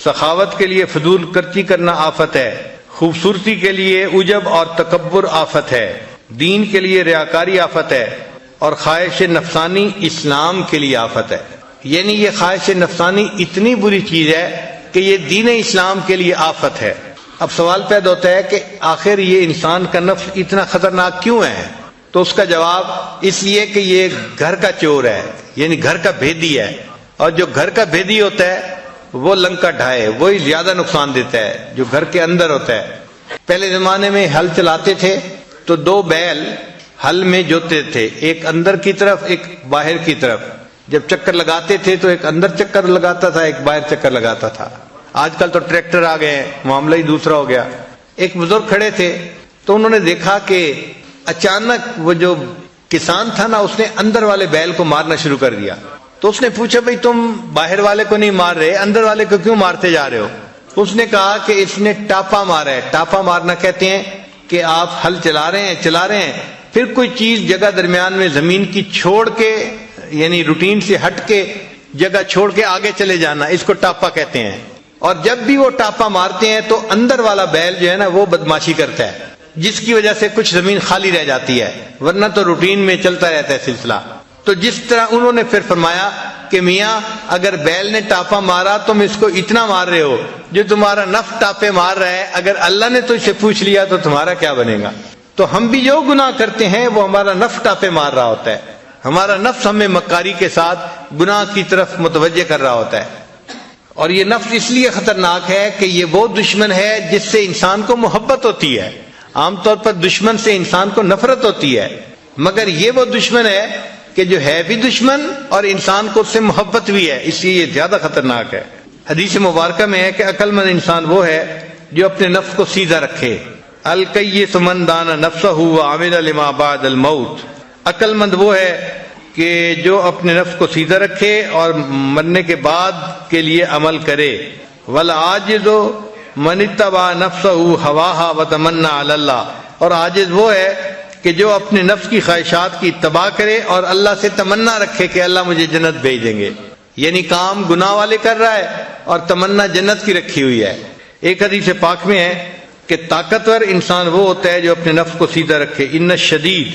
سخاوت کے لیے فضول خرچی کرنا آفت ہے، خوبصورتی کے لیے عجب اور تکبر آفت ہے، دین کے لیے ریاکاری آفت ہے، اور خواہش نفسانی اسلام کے لیے آفت ہے. یعنی یہ خواہش نفسانی اتنی بری چیز ہے کہ یہ دین اسلام کے لیے آفت ہے. اب سوال پیدا ہوتا ہے کہ آخر یہ انسان کا نفس اتنا خطرناک کیوں ہے؟ تو اس کا جواب اس لیے کہ یہ گھر کا چور ہے، یعنی گھر کا بھیدی ہے، اور جو گھر کا بھیدی ہوتا ہے وہ لنکا ڈھائے وہی زیادہ نقصان دیتا ہے جو گھر کے اندر ہوتا ہے. پہلے زمانے میں ہل چلاتے تھے تو دو بیل ہل میں جوتے تھے، ایک اندر کی طرف ایک باہر کی طرف. جب چکر لگاتے تھے تو ایک اندر چکر لگاتا تھا ایک باہر چکر لگاتا تھا. آج کل تو ٹریکٹر آ گئے ہیں، معاملہ ہی دوسرا ہو گیا. ایک بزرگ کھڑے تھے تو انہوں نے دیکھا کہ اچانک وہ جو کسان تھا نا اس نے اندر والے بیل کو مارنا شروع کر دیا. تو اس نے پوچھا بھئی تم باہر والے کو نہیں مار رہے، اندر والے کو کیوں مارتے جا رہے ہو؟ اس نے کہا کہ اس نے ٹاپا مارا ہے. ٹاپا مارنا کہتے ہیں کہ آپ ہل چلا رہے ہیں پھر کوئی چیز جگہ درمیان میں زمین کی چھوڑ کے، یعنی روٹین سے ہٹ کے جگہ چھوڑ کے آگے چلے جانا، اس کو ٹاپا کہتے ہیں. اور جب بھی وہ ٹاپا مارتے ہیں تو اندر والا بیل جو ہے نا وہ بدماشی کرتا ہے، جس کی وجہ سے کچھ زمین خالی رہ جاتی ہے، ورنہ تو روٹین میں چلتا رہتا ہے سلسلہ. تو جس طرح انہوں نے پھر فرمایا کہ میاں اگر بیل نے ٹاپا مارا تم اس کو اتنا مار رہے ہو، جو تمہارا نفس ٹاپے مار رہا ہے، اگر اللہ نے تجھ سے پوچھ لیا تو تمہارا کیا بنے گا؟ تو ہم بھی جو گناہ کرتے ہیں وہ ہمارا نفس ٹاپے مار رہا ہوتا ہے، ہمارا نفس ہمیں مکاری کے ساتھ گناہ کی طرف متوجہ کر رہا ہوتا ہے. اور یہ نفس اس لیے خطرناک ہے کہ یہ وہ دشمن ہے جس سے انسان کو محبت ہوتی ہے. عام طور پر دشمن سے انسان کو نفرت ہوتی ہے، مگر یہ وہ دشمن ہے کہ جو ہے بھی دشمن اور انسان کو اس سے محبت بھی ہے، اس لیے یہ زیادہ خطرناک ہے. حدیث مبارکہ میں ہے کہ عقل مند انسان وہ ہے جو اپنے نفس کو سیدھا رکھے. الکیس من دان نفسہ وعمل لما بعد الموت. عقل مند وہ ہے کہ جو اپنے نفس کو سیدھا رکھے اور مرنے کے بعد کے لیے عمل کرے. والعاجز من اتبع نفسہ ہواہا وتمنى علی اللہ. اور عاجز وہ ہے کہ جو اپنے نفس کی خواہشات کی اتباع کرے اور اللہ سے تمنا رکھے کہ اللہ مجھے جنت بھیج دیں گے، یعنی کام گناہ والے کر رہا ہے اور تمنا جنت کی رکھی ہوئی ہے. ایک حدیث پاک میں ہے کہ طاقتور انسان وہ ہوتا ہے جو اپنے نفس کو سیدھا رکھے. ان الشدید،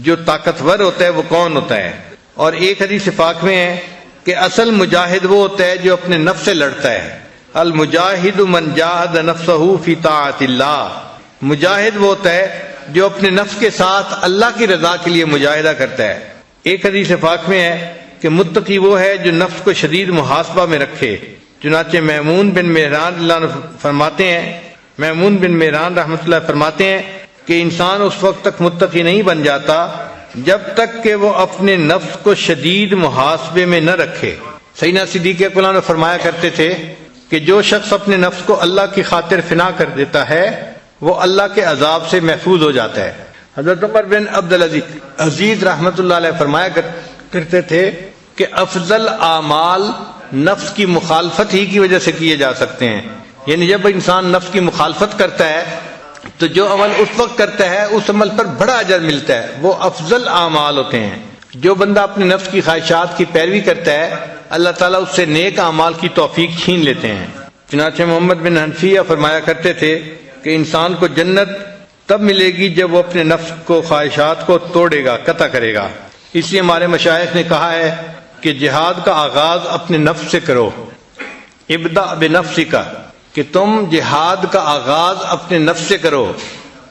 جو طاقتور ہوتا ہے وہ کون ہوتا ہے؟ اور ایک حدیث پاک میں ہے کہ اصل مجاہد وہ ہوتا ہے جو اپنے نفس سے لڑتا ہے. المجاہد من جاہد نفسہ فی طاعت اللہ. مجاہد وہ ہوتا ہے جو اپنے نفس کے ساتھ اللہ کی رضا کے لیے مجاہدہ کرتا ہے. ایک حدیث پاک میں ہے کہ متقی وہ ہے جو نفس کو شدید محاسبہ میں رکھے. چنانچہ میمون بن مہران رحمۃ اللہ فرماتے ہیں کہ انسان اس وقت تک متقی نہیں بن جاتا جب تک کہ وہ اپنے نفس کو شدید محاسبے میں نہ رکھے. سیدنا صدیق اکبر فرمایا کرتے تھے کہ جو شخص اپنے نفس کو اللہ کی خاطر فنا کر دیتا ہے وہ اللہ کے عذاب سے محفوظ ہو جاتا ہے. حضرت عمر بن عبدالعزیز رحمۃ اللہ علیہ فرمایا کرتے تھے کہ افضل اعمال نفس کی مخالفت ہی کی وجہ سے کیے جا سکتے ہیں. یعنی جب انسان نفس کی مخالفت کرتا ہے تو جو عمل اس وقت کرتا ہے اس عمل پر بڑا اجر ملتا ہے، وہ افضل اعمال ہوتے ہیں. جو بندہ اپنے نفس کی خواہشات کی پیروی کرتا ہے اللہ تعالیٰ اس سے نیک اعمال کی توفیق چھین لیتے ہیں. چنانچہ محمد بن حنفیہ فرمایا کرتے تھے کہ انسان کو جنت تب ملے گی جب وہ اپنے نفس کو خواہشات کو توڑے گا، قطع کرے گا. اس لیے ہمارے مشائخ نے کہا ہے کہ جہاد کا آغاز اپنے نفس سے کرو. ابدأ بنفسک، کہ تم جہاد کا آغاز اپنے نفس سے کرو.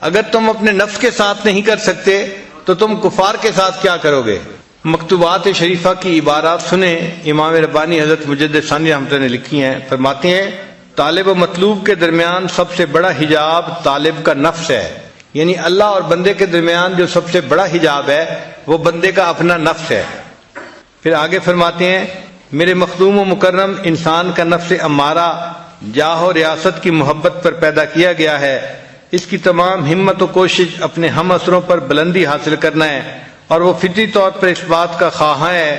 اگر تم اپنے نفس کے ساتھ نہیں کر سکتے تو تم کفار کے ساتھ کیا کرو گے؟ مکتوبات شریفہ کی عبارات سنیں، امام ربانی حضرت مجدد ثانی رحمۃ اللہ نے لکھی ہیں، فرماتے ہیں طالب و مطلوب کے درمیان سب سے بڑا حجاب طالب کا نفس ہے، یعنی اللہ اور بندے کے درمیان جو سب سے بڑا حجاب ہے وہ بندے کا اپنا نفس ہے۔ پھر آگے فرماتے ہیں میرے مخدوم و مکرم انسان کا نفس امارہ جاہ و ریاست کی محبت پر پیدا کیا گیا ہے، اس کی تمام ہمت و کوشش اپنے ہم اثروں پر بلندی حاصل کرنا ہے، اور وہ فطری طور پر اس بات کا خواہاں ہے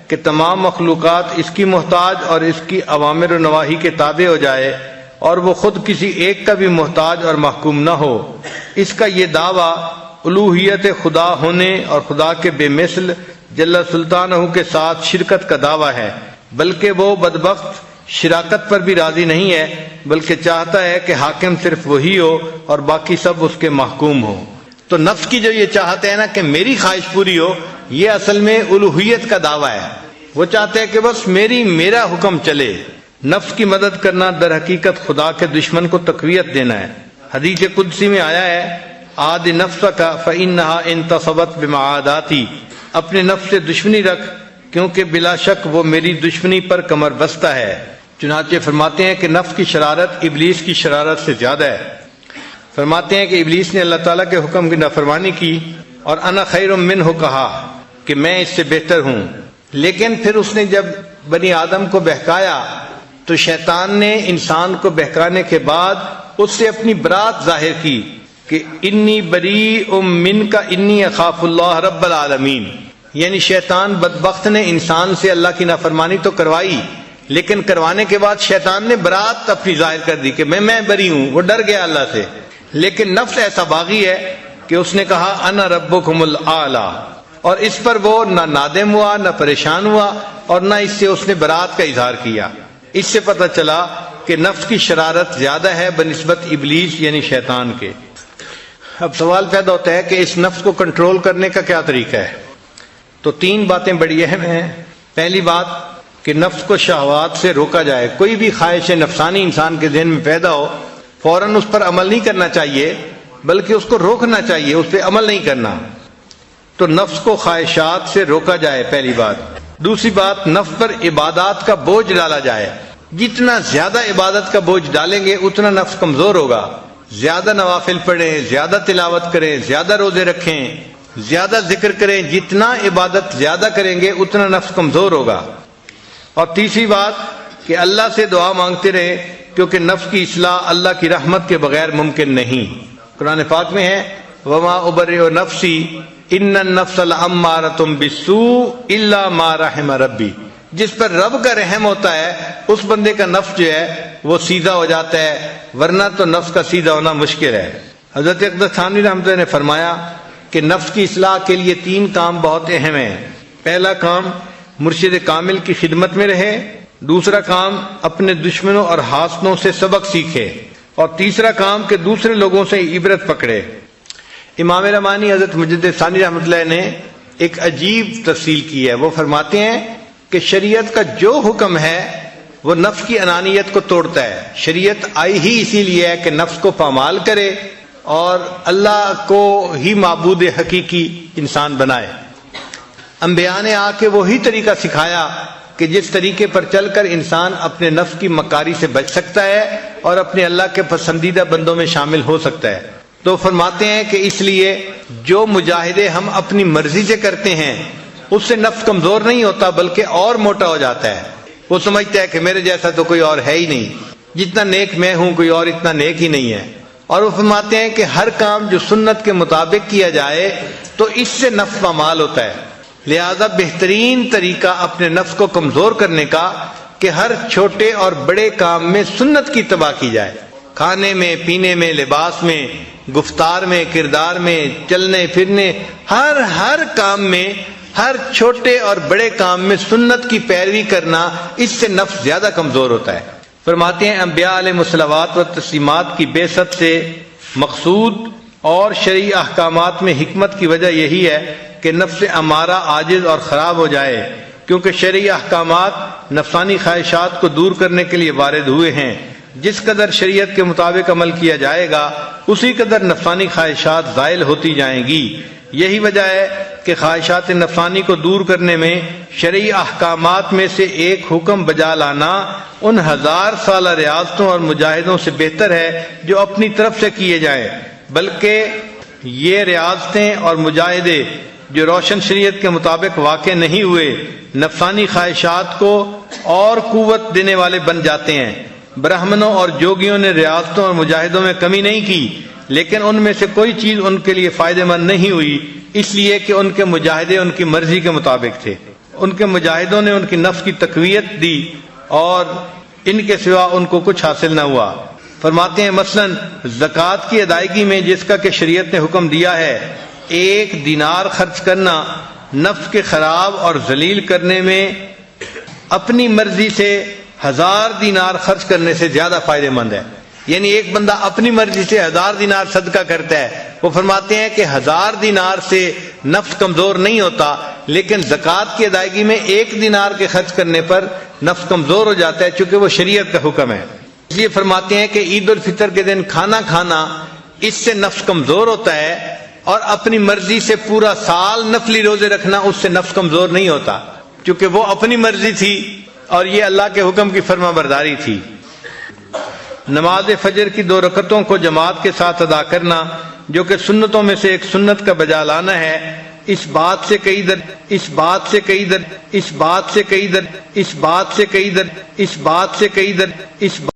کہ تمام مخلوقات اس کی محتاج اور اس کی اوامر و نواہی کے تابع ہو جائے، اور وہ خود کسی ایک کا بھی محتاج اور محکوم نہ ہو۔ اس کا یہ دعویٰ الوہیت خدا ہونے اور خدا کے بے مثل جل سلطانہ کے ساتھ شرکت کا دعویٰ ہے، بلکہ وہ بدبخت شراکت پر بھی راضی نہیں ہے، بلکہ چاہتا ہے کہ حاکم صرف وہی ہو اور باقی سب اس کے محکوم ہو۔ تو نفس کی جو یہ چاہت ہے نا کہ میری خواہش پوری ہو، یہ اصل میں الوہیت کا دعویٰ ہے۔ وہ چاہتے ہیں کہ بس میرا حکم چلے۔ نفس کی مدد کرنا در حقیقت خدا کے دشمن کو تقویت دینا ہے۔ حدیث قدسی میں آیا ہے عاد نفسک فإنها انتصبت بمعاداتی، اپنے نفس سے دشمنی رکھ کیونکہ بلا شک وہ میری دشمنی پر کمر بستہ ہے۔ چنانچہ فرماتے ہیں کہ نفس کی شرارت ابلیس کی شرارت سے زیادہ ہے۔ فرماتے ہیں کہ ابلیس نے اللہ تعالیٰ کے حکم کی نافرمانی کی اور انا خیر منہ کہا کہ میں اس سے بہتر ہوں، لیکن پھر اس نے جب بنی آدم کو بہکایا تو شیطان نے انسان کو بہکانے کے بعد اس سے اپنی برات ظاہر کی کہ انی بریء منک انی اخاف اللہ رب العالمین، یعنی شیطان بدبخت نے انسان سے اللہ کی نافرمانی تو کروائی، لیکن کروانے کے بعد شیطان نے برات اپنی ظاہر کر دی کہ میں بری ہوں، وہ ڈر گیا اللہ سے۔ لیکن نفس ایسا باغی ہے کہ اس نے کہا انا ربکم الاعلی، اور اس پر وہ نہ نادم ہوا نہ پریشان ہوا اور نہ اس سے اس نے برات کا اظہار کیا۔ اس سے پتہ چلا کہ نفس کی شرارت زیادہ ہے بنسبت ابلیس یعنی شیطان کے۔ اب سوال پیدا ہوتا ہے کہ اس نفس کو کنٹرول کرنے کا کیا طریقہ ہے؟ تو تین باتیں بڑی اہم ہیں۔ پہلی بات کہ نفس کو شہوات سے روکا جائے، کوئی بھی خواہش نفسانی انسان کے ذہن میں پیدا ہو فوراً اس پر عمل نہیں کرنا چاہیے، بلکہ اس کو روکنا چاہیے، اس پہ عمل نہیں کرنا۔ تو نفس کو خواہشات سے روکا جائے، پہلی بات۔ دوسری بات نفس پر عبادات کا بوجھ ڈالا جائے، جتنا زیادہ عبادت کا بوجھ ڈالیں گے اتنا نفس کمزور ہوگا۔ زیادہ نوافل پڑھیں، زیادہ تلاوت کریں، زیادہ روزے رکھیں، زیادہ ذکر کریں، جتنا عبادت زیادہ کریں گے اتنا نفس کمزور ہوگا۔ اور تیسری بات کہ اللہ سے دعا مانگتے رہیں، کیونکہ نفس کی اصلاح اللہ کی رحمت کے بغیر ممکن نہیں۔ قرآن پاک میں ہے وما ابرئ نفسی ان النفس لامارۃ بالسوء الا ما رحم ربی، جس پر رب کا رحم ہوتا ہے اس بندے کا نفس جو ہے وہ سیدھا ہو جاتا ہے، ورنہ تو نفس کا سیدھا ہونا مشکل ہے۔ حضرت اقدس ثانوی رحمۃ اللہ نے فرمایا کہ نفس کی اصلاح کے لیے تین کام بہت اہم ہیں۔ پہلا کام مرشد کامل کی خدمت میں رہے، دوسرا کام اپنے دشمنوں اور حاسدوں سے سبق سیکھے، اور تیسرا کام کہ دوسرے لوگوں سے عبرت پکڑے۔ امام رحمانی حضرت مجدد ثانی رحمۃ اللہ نے ایک عجیب تفصیل کی ہے۔ وہ فرماتے ہیں کہ شریعت کا جو حکم ہے وہ نفس کی انانیت کو توڑتا ہے۔ شریعت آئی ہی اسی لیے ہے کہ نفس کو پامال کرے اور اللہ کو ہی معبود حقیقی انسان بنائے۔ انبیاء نے آ کے وہی طریقہ سکھایا کہ جس طریقے پر چل کر انسان اپنے نفس کی مکاری سے بچ سکتا ہے اور اپنے اللہ کے پسندیدہ بندوں میں شامل ہو سکتا ہے۔ تو فرماتے ہیں کہ اس لیے جو مجاہدے ہم اپنی مرضی سے کرتے ہیں اس سے نفس کمزور نہیں ہوتا بلکہ اور موٹا ہو جاتا ہے۔ وہ سمجھتا ہے کہ میرے جیسا تو کوئی اور ہے ہی نہیں، جتنا نیک میں ہوں کوئی اور اتنا نیک ہی نہیں ہے۔ اور وہ فرماتے ہیں کہ ہر کام جو سنت کے مطابق کیا جائے تو اس سے نفس پامال ہوتا ہے۔ لہذا بہترین طریقہ اپنے نفس کو کمزور کرنے کا کہ ہر چھوٹے اور بڑے کام میں سنت کی اتباع کی جائے، کھانے میں، پینے میں، لباس میں، گفتار میں، کردار میں، چلنے پھرنے، ہر کام میں، ہر چھوٹے اور بڑے کام میں سنت کی پیروی کرنا، اس سے نفس زیادہ کمزور ہوتا ہے۔ فرماتے ہیں انبیاء علیہ الصلوات و تسلیمات کی بعثت سے مقصود اور شرعی احکامات میں حکمت کی وجہ یہی ہے کہ نفس امارہ عاجز اور خراب ہو جائے، کیونکہ شرعی احکامات نفسانی خواہشات کو دور کرنے کے لیے وارد ہوئے ہیں۔ جس قدر شریعت کے مطابق عمل کیا جائے گا اسی قدر نفسانی خواہشات زائل ہوتی جائیں گی۔ یہی وجہ ہے کہ خواہشات نفسانی کو دور کرنے میں شرعی احکامات میں سے ایک حکم بجا لانا ان 1000 سالہ ریاضتوں اور مجاہدوں سے بہتر ہے جو اپنی طرف سے کیے جائیں، بلکہ یہ ریاضتیں اور مجاہدے جو روشن شریعت کے مطابق واقع نہیں ہوئے نفسانی خواہشات کو اور قوت دینے والے بن جاتے ہیں۔ برہمنوں اور جوگیوں نے ریاضتوں اور مجاہدوں میں کمی نہیں کی، لیکن ان میں سے کوئی چیز ان کے لیے فائدہ مند نہیں ہوئی، اس لیے کہ ان کے مجاہدے ان کی مرضی کے مطابق تھے۔ ان کے مجاہدوں نے ان کی نفس کی تقویت دی اور ان کے سوا ان کو کچھ حاصل نہ ہوا۔ فرماتے ہیں مثلا زکوٰۃ کی ادائیگی میں جس کا کہ شریعت نے حکم دیا ہے 1 دینار خرچ کرنا نفس کے خراب اور ذلیل کرنے میں اپنی مرضی سے 1000 دینار خرچ کرنے سے زیادہ فائدہ مند ہے۔ یعنی ایک بندہ اپنی مرضی سے 1000 دینار صدقہ کرتا ہے، وہ فرماتے ہیں کہ 1000 دینار سے نفس کمزور نہیں ہوتا، لیکن زکوٰۃ کی ادائیگی میں 1 دینار کے خرچ کرنے پر نفس کمزور ہو جاتا ہے، چونکہ وہ شریعت کا حکم ہے۔ اس لیے فرماتے ہیں کہ عید الفطر کے دن کھانا کھانا اس سے نفس کمزور ہوتا ہے، اور اپنی مرضی سے پورا سال نفلی روزے رکھنا اس سے نفس کمزور نہیں ہوتا، چونکہ وہ اپنی مرضی تھی اور یہ اللہ کے حکم کی فرما برداری تھی۔ نماز فجر کی 2 رکعتوں کو جماعت کے ساتھ ادا کرنا جو کہ سنتوں میں سے ایک سنت کا بجا لانا ہے، اس بات سے کئی در